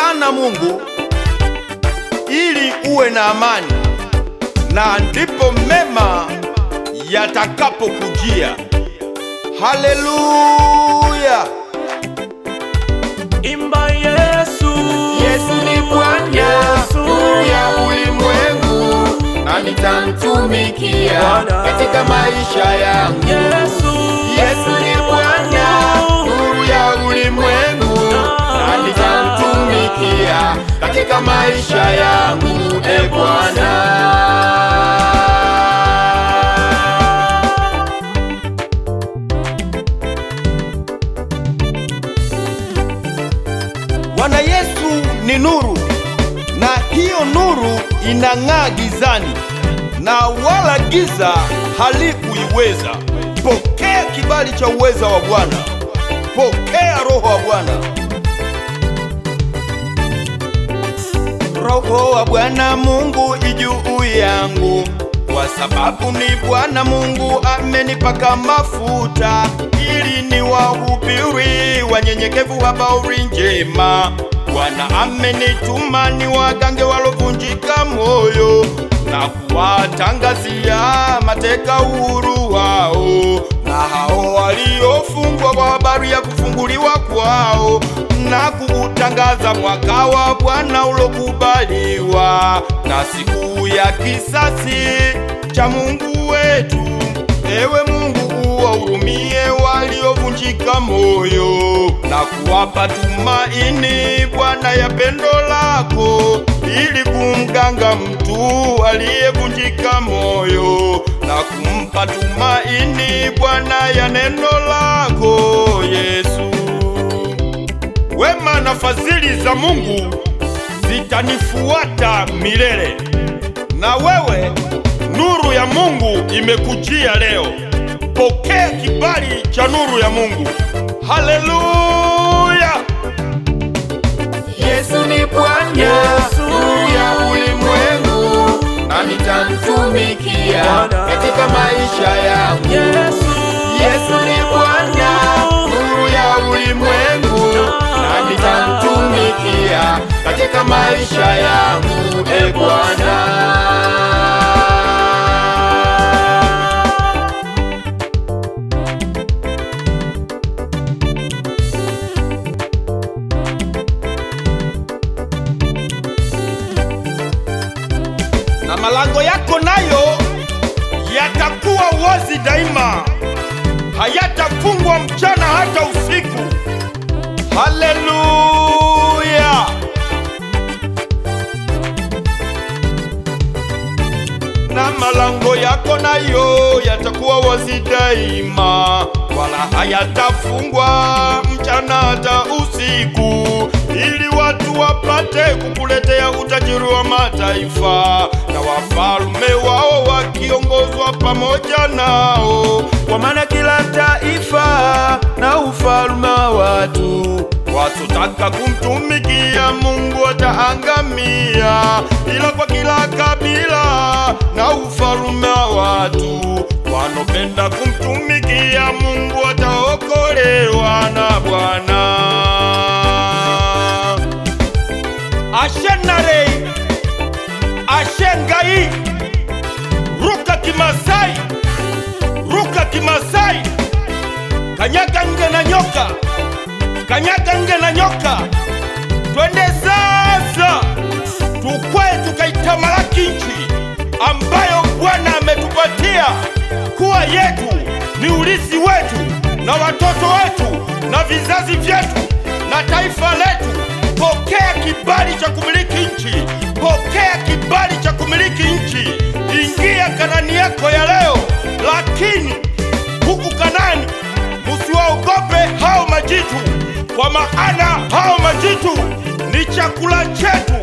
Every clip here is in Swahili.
sana Mungu ili uwe na amani, na ndipo mema yatakapokujia. Haleluya! Imba Yesu. Yesu ni Bwana, nuru ya ulimwengu, na nitamtumikia katika maisha yangu. Yesu ni Bwana, nuru ya ulimwengu, na nitamtumikia katika maisha yangu. Bwana, Bwana Yesu ni nuru, na hiyo nuru inang'aa gizani, na wala giza halikuiweza. Pokea kibali cha uweza wa Bwana, pokea Roho wa Bwana. Roho wa Bwana Mungu ijuu yangu, kwa sababu ni Bwana Mungu amenipaka mafuta, ili niwahubiri wanyenyekevu habari njema. Bwana amenituma niwagange walovunjika moyo, na kuwatangazia mateka uhuru wao, na hao waliofungwa kwa habari ya kufunguliwa kwao, na kuutangaza mwaka wa Bwana ulokubaliwa, na siku ya kisasi cha Mungu wetu. Ewe Mungu, uwahurumie waliovunjika moyo, na kuwapa tumaini Bwana ya pendo lako, ili kumganga mtu aliyevunjika moyo, na kumpa tumaini Bwana ya neno lako. Yesu, wema na fadhili za Mungu zitanifuata milele. Na wewe, nuru ya Mungu imekujia leo. Pokea kibali cha nuru ya Mungu. Haleluya! Yesu ni Bwana, nuru ya ulimwengu, na nitamtumikia katika maisha yangu. Yesu ni Bwana, nuru ya ulimwengu, na nitamtumikia katika maisha yangu. Bwana, na malango yako nayo yatakuwa wazi daima, hayatafungwa mchana hata usiku. Haleluya! Na malango yako nayo yatakuwa wazi daima, wala hayatafungwa mchana hata usiku, ili watu wapate kukuletea utajiri wa mataifa, na wafalme wao wakiongozwa pamoja nao. Kwa maana kila taifa na ufalme wa watu wasotaka kumtumikia Mungu wataangamia, ila kwa kila kabila na ufalme wa watu wanopenda kumtumikia Mungu wataokolewa na Bwana. Ashenarei, ashengai, ruka Kimasai, ruka Kimasai, kanyaga nge na nyoka, kanyaga nge na nyoka. Twende sasa tukwae tukaitamalaki nchi ambayo Bwana ametupatia kuwa yetu, ni urithi wetu na watoto wetu na vizazi vyetu na taifa letu. Pokea kibali cha kumiliki nchi, pokea kibali cha kumiliki nchi. Ingia Kanani yako ya leo, lakini huku Kanani musiwaogope hao majitu, kwa maana hao majitu ni chakula chetu.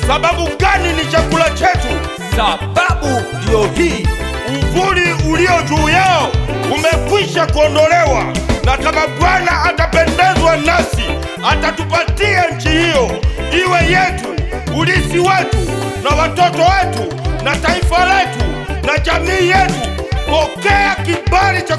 Sababu gani ni chakula chetu? Sababu ndio hii: uvuli ulio juu yao umekwisha kuondolewa, na kama Bwana atapendezwa nasi atatupatia nchi hiyo iwe yetu, urithi wetu na watoto wetu na taifa letu na jamii yetu. Pokea kibali cha